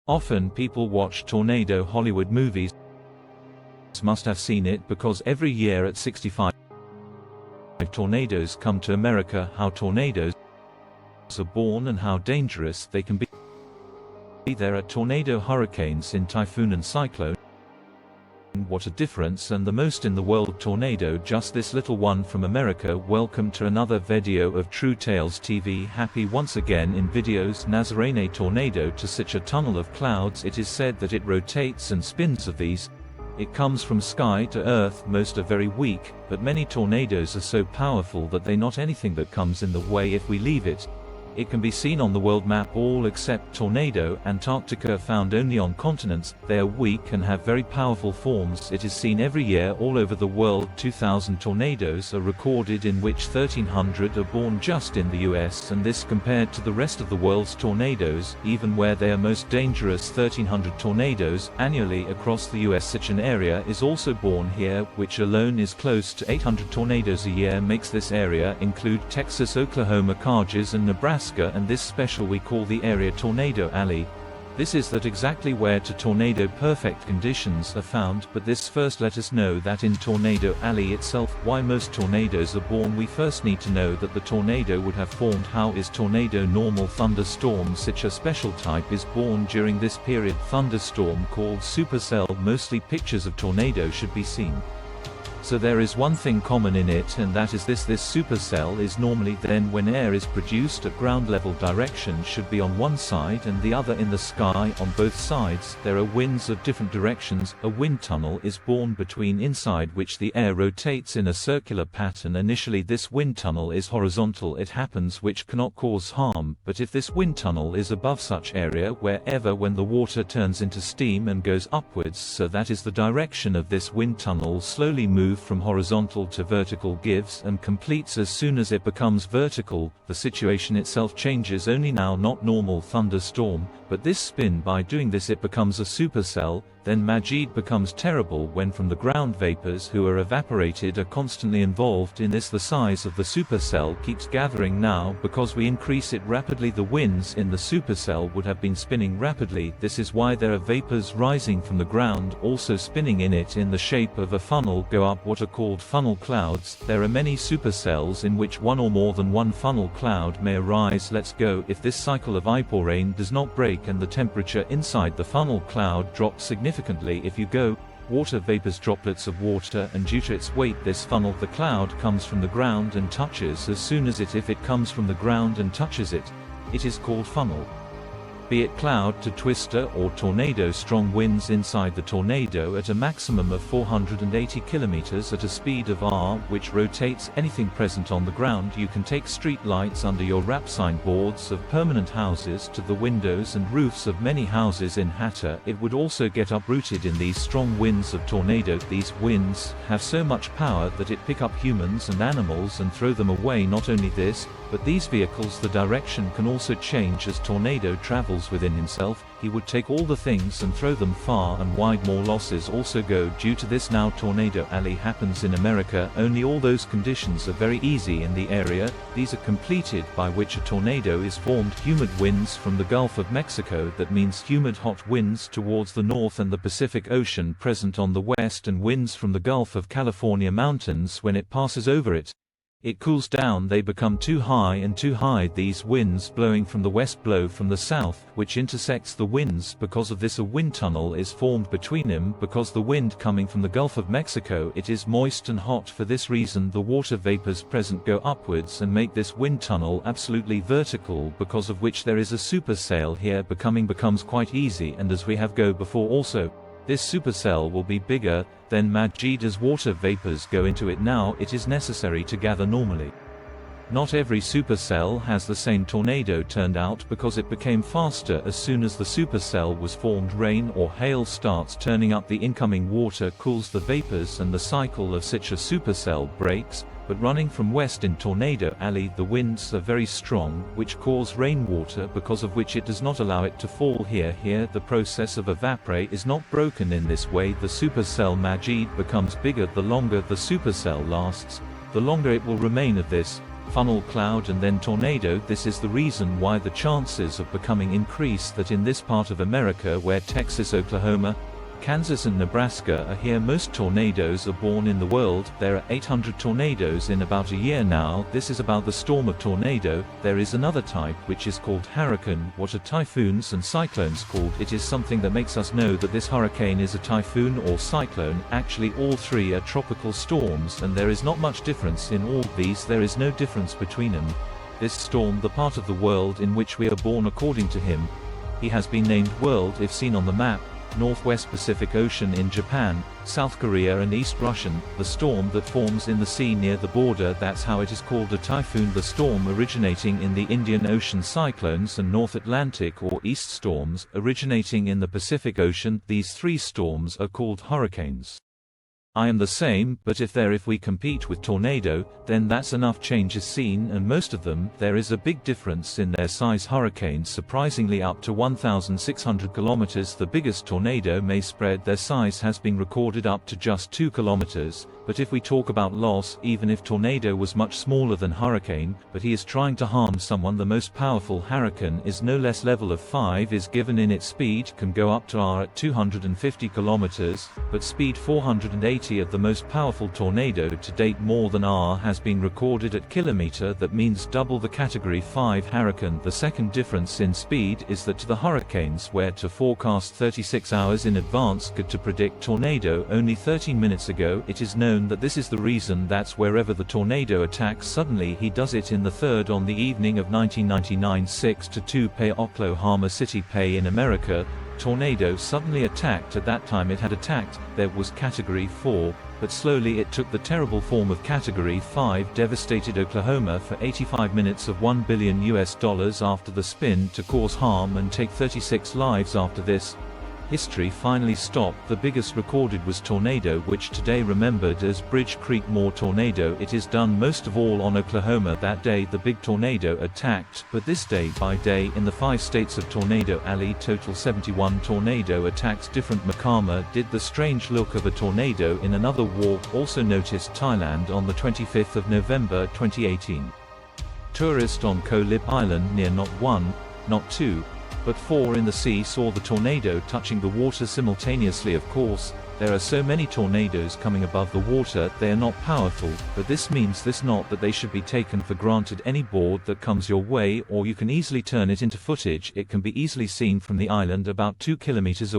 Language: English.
Often people watch tornado Hollywood movies, must have seen it because every year at 65 tornadoes come to America. How tornadoes are born and how dangerous they can be. There are tornado hurricanes in typhoon and cyclone. What a difference, and the most in the world tornado, just this little one from America. Welcome to another video of True Tales TV. Happy once again in videos. Nazarene tornado to such a tunnel of clouds. It is said that it rotates and spins of these. It comes from sky to earth. Most are very weak, but many tornadoes are so powerful that they not anything that comes in the way if we leave it. It can be seen on the world map all except tornado. Antarctica found only on continents. They are weak and have very powerful forms. It is seen every year all over the world. 2,000 tornadoes are recorded, in which 1,300 are born just in the US, and this compared to the rest of the world's tornadoes, even where they are most dangerous. 1,300 tornadoes annually across the US. Such an area is also born here, which alone is close to 800 tornadoes a year. Makes this area include Texas, Oklahoma, Kansas and Nebraska, and this special we call the area Tornado Alley. This is that exactly where to tornado perfect conditions are found. But this first let us know that in Tornado Alley itself, why most tornadoes are born. We first need to know that the tornado would have formed. How is tornado normal thunderstorm? Such a special type is born during this period. Thunderstorm called supercell. Mostly pictures of tornado should be seen. So there is one thing common in it, and that is this supercell is normally then when air is produced at ground level. Direction should be on one side and the other in the sky. On both sides there are winds of different directions. A wind tunnel is born between inside which the air rotates in a circular pattern. Initially this wind tunnel is horizontal. It happens which cannot cause harm, but if this wind tunnel is above such area wherever when the water turns into steam and goes upwards, so that is the direction of this wind tunnel. Slowly move from horizontal to vertical, gives and completes as soon as it becomes vertical. The situation itself changes only now, not normal thunderstorm, but this spin. By doing this it becomes a supercell. Then Majid becomes terrible when from the ground vapors who are evaporated are constantly involved in this. The size of the supercell keeps gathering now because we increase it rapidly. The winds in the supercell would have been spinning rapidly. This is why there are vapors rising from the ground also spinning in it in the shape of a funnel go up, what are called funnel clouds. There are many supercells in which one or more than one funnel cloud may arise. Let's go. If this cycle of rain does not break and the temperature inside the funnel cloud drops significantly, if you go, water vapors, droplets of water, and due to its weight this funnel, the cloud comes from the ground and touches. As soon as if it comes from the ground and touches it, it is called funnel. Be it cloud to twister or tornado. Strong winds inside the tornado at a maximum of 480 kilometers at a speed of r, which rotates anything present on the ground. You can take street lights under your wrap sign boards of permanent houses to the windows and roofs of many houses in Hatta. It would also get uprooted in these strong winds of tornado. These winds have so much power that it pick up humans and animals and throw them away. Not only this, but these vehicles, the direction can also change as tornado travels within himself. He would take all the things and throw them far and wide. More losses also go due to this. Now Tornado Alley happens in America only. All those conditions are very easy in the area. These are completed by which a tornado is formed. Humid winds from the Gulf of Mexico, that means humid hot winds towards the north and the Pacific Ocean present on the west, and winds from the Gulf of California mountains. When it passes over it cools down. They become too high and too high. These winds blowing from the west blow from the south, which intersects the winds. Because of this a wind tunnel is formed between them. Because the wind coming from the Gulf of Mexico, it is moist and hot. For this reason the water vapors present go upwards and make this wind tunnel absolutely vertical, because of which there is a supercell here. Becomes quite easy, and as we have go before also, this supercell will be bigger than Majid as water vapors go into it. Now it is necessary to gather normally. Not every supercell has the same tornado turned out because it became faster as soon as the supercell was formed. Rain or hail starts turning up the incoming water, cools the vapors, and the cycle of such a supercell breaks. But running from west in Tornado Alley the winds are very strong, which cause rainwater, because of which it does not allow it to fall here. Here the process of evaporate is not broken in this way. The supercell Majid becomes bigger. The longer the supercell lasts, the longer it will remain of this. funnel cloud and then tornado. This is the reason why the chances of becoming increase that in this part of America where Texas, Oklahoma, Kansas and Nebraska are here most tornadoes are born in the world. There are 800 tornadoes in about a year now. This is about the storm of tornado. There is another type which is called hurricane. What are typhoons and cyclones called? It is something that makes us know that this hurricane is a typhoon or cyclone. Actually all three are tropical storms and there is not much difference in all these. There is no difference between them. This storm, the part of the world in which we are born according to him, he has been named world if seen on the map. Northwest Pacific Ocean in Japan, South Korea and East Russian, the storm that forms in the sea near the border, that's how it is called a typhoon. The storm originating in the Indian Ocean, cyclones and North Atlantic or east storms originating in the Pacific Ocean. These three storms are called hurricanes. I am the same, but if we compete with tornado, then that's enough change is seen, and most of them, there is a big difference in their size. Hurricanes surprisingly up to 1,600 kilometers. The biggest tornado may spread their size has been recorded up to just 2 kilometers, but if we talk about loss, even if tornado was much smaller than hurricane, but he is trying to harm someone. The most powerful hurricane is no less. Level of 5 is given in its speed, can go up to R at 250 kilometers, but speed 480 of the most powerful tornado to date. More than R has been recorded at kilometer. That means double the category 5 hurricane. The second difference in speed is that to the hurricanes where to forecast 36 hours in advance could to predict tornado only 13 minutes ago. It is known that this is the reason that's wherever the tornado attacks suddenly he does it in the third on the evening of 1999 6-2 Pay Oklahoma City Pay in America. Tornado suddenly attacked. At that time it had attacked, there was category 4, but slowly it took the terrible form of category 5, devastated Oklahoma for 85 minutes of $1 billion after the spin to cause harm and take 36 lives. After this, history finally stopped. The biggest recorded was tornado, which today remembered as Bridge Creek Moore tornado. It is done most of all on Oklahoma. That day the big tornado attacked, but this day by day in the 5 states of Tornado Alley total 71 tornado attacks. Different. Makama did the strange look of a tornado in another walk. Also noticed Thailand on the 25th of November 2018. Tourist on Koh Lip Island near not 1, not 2, but 4 in the sea saw the tornado touching the water simultaneously. Of course, there are so many tornadoes coming above the water, they are not powerful, but this means this not that they should be taken for granted. Any board that comes your way, or you can easily turn it into footage. It can be easily seen from the island about 2 kilometers away.